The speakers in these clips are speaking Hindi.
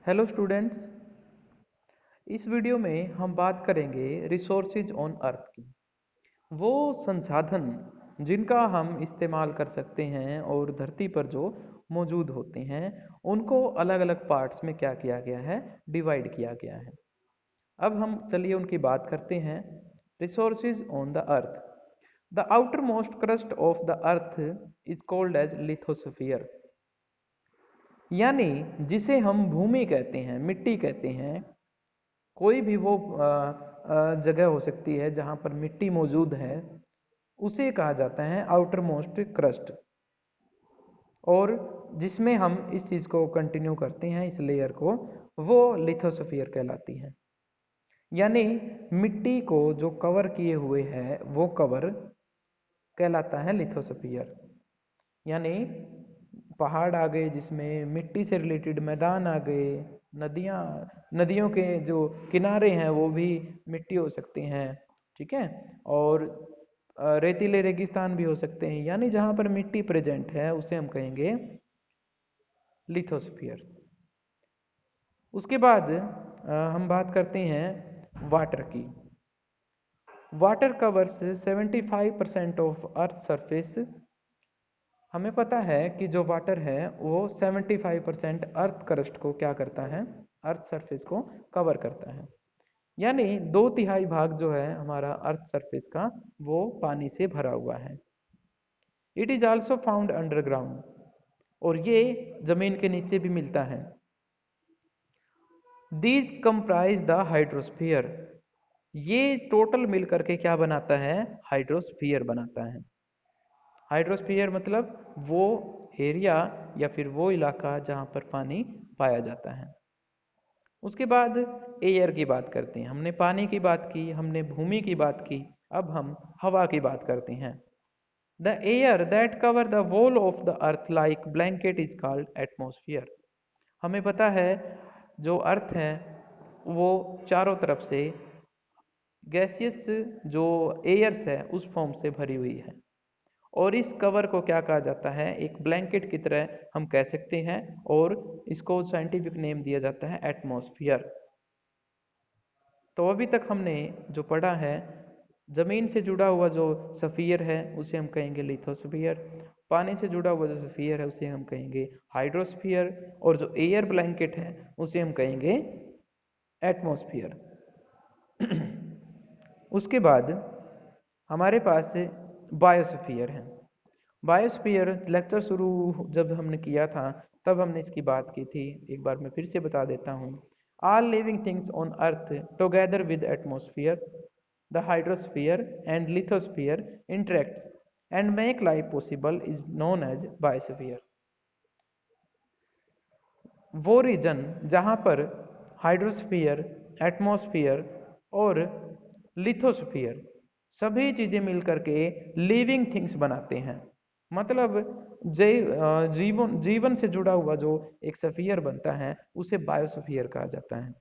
Hello students. इस वीडियो में हम बात करेंगे रिसोर्सेज ऑन अर्थ की। वो संसाधन जिनका हम इस्तेमाल कर सकते हैं और धरती पर जो मौजूद होते हैं उनको अलग अलग पार्ट्स में क्या किया गया है, डिवाइड किया गया है। अब हम चलिए उनकी बात करते हैं। Resources on the earth. The outermost crust of the earth is called as lithosphere, यानी जिसे हम भूमि कहते हैं, मिट्टी कहते हैं। कोई भी वो जगह हो सकती है जहाँ पर मिट्टी मौजूद है, उसे कहा जाता है आउटर मोस्ट क्रस्ट। और जिसमें हम इस चीज़ को कंटिन्यू करते हैं, इस लेयर को, वो लिथोस्फीयर कहलाती है। यानी मिट्टी को जो कवर किए हुए है वो कवर कहलाता है लिथोस्फीयर। यानी पहाड़ आ गए, जिसमें मिट्टी से रिलेटेड मैदान आ गए, नदियाँ, नदियों के जो किनारे हैं वो भी मिट्टी हो सकते हैं, ठीक है। और रेतीले रेगिस्तान भी हो सकते हैं, यानी जहाँ पर मिट्टी प्रेजेंट है उसे हम कहेंगे लिथोस्फीयर। उसके बाद हम बात करते हैं वाटर की। Water covers 75% of earth surface. हमें पता है कि जो वाटर है वो 75% अर्थ क्रस्ट को क्या करता है, अर्थ सरफेस को कवर करता है। यानी 2/3 भाग जो है हमारा अर्थ सरफेस का, वो पानी से भरा हुआ है। It is also found underground, और ये जमीन के नीचे भी मिलता है। These comprise the hydrosphere. ये टोटल मिलकर के क्या बनाता है, हाइड्रोस्फीयर बनाता है। हाइड्रोस्फीयर मतलब वो एरिया या फिर वो इलाका जहाँ पर पानी पाया जाता है। उसके बाद एयर की बात करते हैं। हमने पानी की बात की, हमने भूमि की बात की, अब हम हवा की बात करते हैं। The air that cover the wall of the earth like blanket is called atmosphere. हमें पता है जो अर्थ है वो चारों तरफ से गैसियस जो एयर्स है उस फॉर्म से भरी हुई है, और इस कवर को क्या कहा जाता है, एक ब्लैंकेट की तरह हम कह सकते हैं, और इसको साइंटिफिक नेम दिया जाता है एटमॉस्फेयर। तो अभी तक हमने जो पढ़ा है, जमीन से जुड़ा हुआ जो सफियर है उसे हम कहेंगे लिथोस्फियर, पानी से जुड़ा हुआ जो सफियर है उसे हम कहेंगे हाइड्रोस्फियर, और जो एयर ब्लैंकेट है उसे हम कहेंगे एटमॉस्फेयर। उसके बाद हमारे पास बायोस्फीयर है। बायोस्फीयर लेक्चर शुरू जब हमने किया था तब हमने इसकी बात की थी, एक बार मैं फिर से बता देता हूँ। All living things on earth together with atmosphere, the hydrosphere and lithosphere interacts and make life possible is known as biosphere. वो रीजन जहाँ पर हाइड्रोस्फीयर, एटमॉस्फेयर और लिथोस्फीयर सभी चीजें मिलकर के लिविंग थिंग्स बनाते हैं। मतलब जीवन जीवन से जुड़ा हुआ जो एक स्फीयर बनता है उसे बायोस्फीयर कहा जाता है।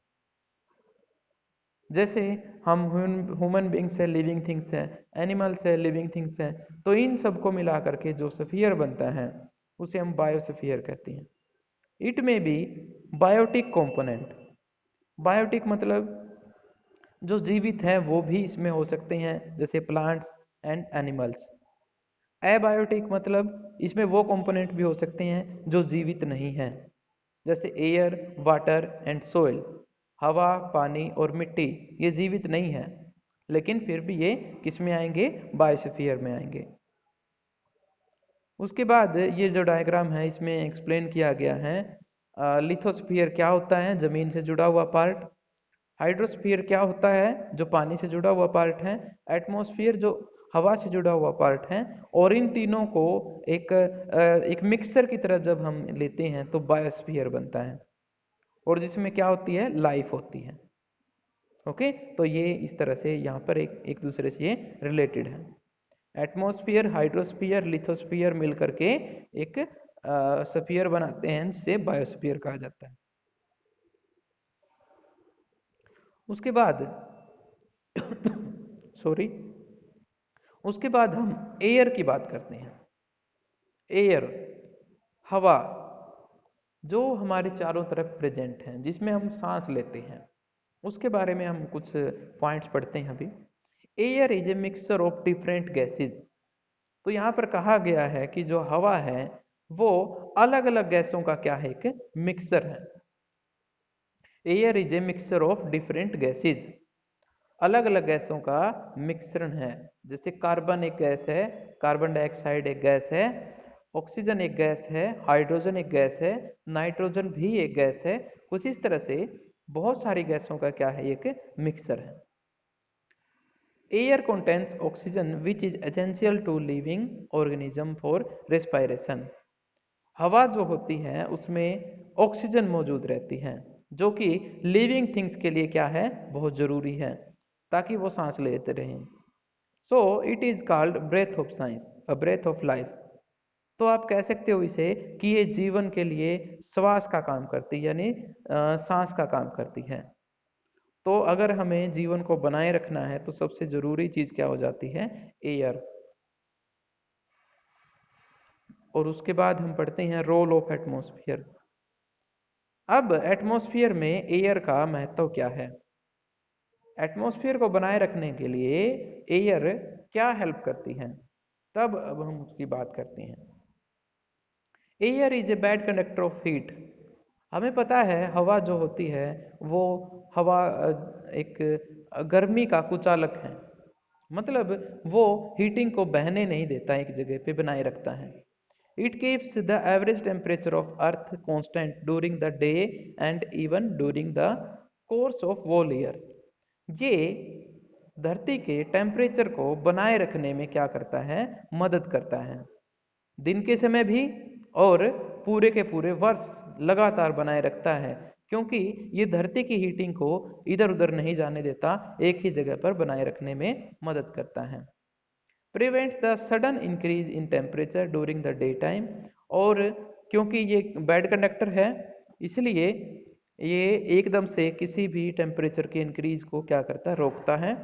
जैसे हम ह्यूमन बींग्स है, लिविंग थिंग्स है, एनिमल्स है, लिविंग थिंग्स है, तो इन सबको मिला करके जो स्फीयर बनता है उसे हम बायोस्फीयर कहते हैं। इट में बी बायोटिक कंपोनेंट। बायोटिक मतलब जो जीवित हैं वो भी इसमें हो सकते हैं, जैसे प्लांट्स एंड एनिमल्स। एबायोटिक मतलब इसमें वो कंपोनेंट भी हो सकते हैं जो जीवित नहीं हैं, जैसे एयर, वाटर एंड सोइल। हवा, पानी और मिट्टी ये जीवित नहीं है, लेकिन फिर भी ये किस में आएंगे, बायोस्फीयर में आएंगे। उसके बाद ये जो डायग्राम है इसमें एक्सप्लेन किया गया है लिथोस्फीयर क्या होता है, जमीन से जुड़ा हुआ पार्ट। हाइड्रोस्फीयर क्या होता है, जो पानी से जुड़ा हुआ पार्ट है। एटमॉस्फेयर जो हवा से जुड़ा हुआ पार्ट है। और इन तीनों को एक मिक्सचर की तरह जब हम लेते हैं तो बायोस्फीयर बनता है, और जिसमें क्या होती है, लाइफ होती है। ओके, तो ये इस तरह से यहाँ पर एक दूसरे से ये रिलेटेड है। एटमॉस्फेयर, हाइड्रोस्फीयर, लिथोस्फीयर मिलकर के एक स्फीयर बनाते हैं जिसे बायोस्फीयर कहा जाता है। उसके बाद सॉरी, उसके बाद हम एयर की बात करते हैं। एयर, हवा, जो हमारे चारों तरफ प्रेजेंट हैं, जिसमें हम सांस लेते हैं, उसके बारे में हम कुछ पॉइंट्स पढ़ते हैं अभी। Air is a mixture of different gases. तो यहाँ पर कहा गया है कि जो हवा है वो अलग अलग गैसों का क्या है, एक मिक्सचर है। Air is a mixture of different gases, अलग अलग गैसों का मिश्रण है। जैसे कार्बन एक गैस है, कार्बन डाइऑक्साइड एक गैस है, ऑक्सीजन एक गैस है, हाइड्रोजन एक गैस है, नाइट्रोजन भी एक गैस है। कुछ इस तरह से बहुत सारी गैसों का क्या है, एक मिक्सचर है। Air contains oxygen which is essential to living organism for respiration. हवा जो होती है उसमें ऑक्सीजन मौजूद रहती है, जो कि लिविंग थिंग्स के लिए क्या है, बहुत जरूरी है, ताकि वो सांस लेते रहें। So it is called breath of science, a breath of life. तो आप कह सकते हो इसे कि ये जीवन के लिए श्वास का काम करती है, यानी सांस का काम करती है। तो अगर हमें जीवन को बनाए रखना है तो सबसे जरूरी चीज क्या हो जाती है, एयर। और उसके बाद हम पढ़ते हैं रोल ऑफ एटमॉस्फेयर। अब एटमॉस्फेयर में एयर का महत्व क्या है। एटमॉस्फेयर को बनाए रखने के लिए एयर क्या हेल्प करती है, तब अब हम उसकी बात करते हैं। Air is a bad conductor of heat. हमें पता है हवा जो होती है वो हवा एक गर्मी का कुचालक है। मतलब वो हीटिंग को बहने नहीं देता, एक जगह पे बनाए रखता है। It keeps the average temperature of earth constant during the day and even during the course of wall years. ये धरती के टेम्परेचर को बनाए रखने में क्या करता है, मदद करता है, दिन के समय भी और पूरे के पूरे वर्ष लगातार बनाए रखता है, क्योंकि ये धरती की हीटिंग को इधर उधर नहीं जाने देता, एक ही जगह पर बनाए रखने में मदद करता है। Prevents the sudden increase in temperature during the day time. और क्योंकि ये बैड कंडक्टर है, इसलिए ये एकदम से किसी भी टेम्परेचर के इंक्रीज को क्या करता है, रोकता है।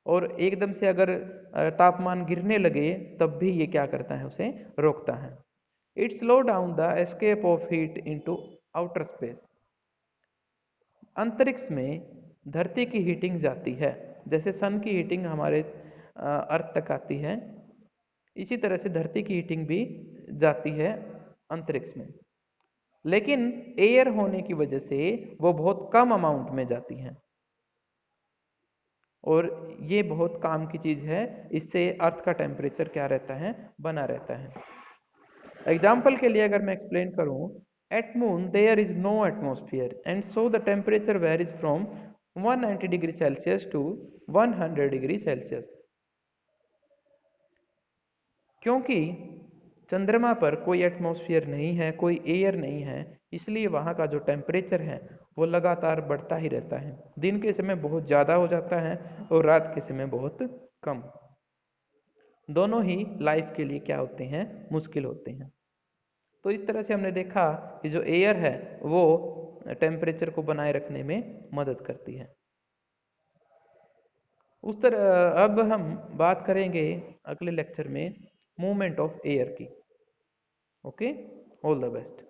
और एकदम से अगर तापमान गिरने लगे तब भी ये क्या करता है, उसे रोकता है। It slow down the escape of heat into outer space. अंतरिक्ष में धरती की हीटिंग जाती है, जैसे सन की हीटिंग हमारे अर्थ तक आती है, इसी तरह से धरती की हीटिंग भी जाती है अंतरिक्ष में। लेकिन एयर होने की वजह से वो बहुत कम अमाउंट में जाती है, और ये बहुत काम की चीज है। इससे अर्थ का टेम्परेचर क्या रहता है, बना रहता है। एग्जाम्पल के लिए अगर मैं एक्सप्लेन करूं, at moon there is no atmosphere and so the temperature varies from 190 degree Celsius to 100 degree Celsius. क्योंकि चंद्रमा पर कोई एटमॉस्फेयर नहीं है, कोई एयर नहीं है, इसलिए वहाँ का जो टेम्परेचर है वो लगातार बढ़ता ही रहता है। दिन के समय बहुत ज़्यादा हो जाता है और रात के समय बहुत कम। दोनों ही लाइफ के लिए क्या होते हैं, मुश्किल होते हैं। तो इस तरह से हमने देखा कि जो एयर है वो टेम्परेचर को बनाए रखने में मदद करती है। उस तरह अब हम बात करेंगे अगले लेक्चर में मूवमेंट ऑफ एयर की। Okay, all the best.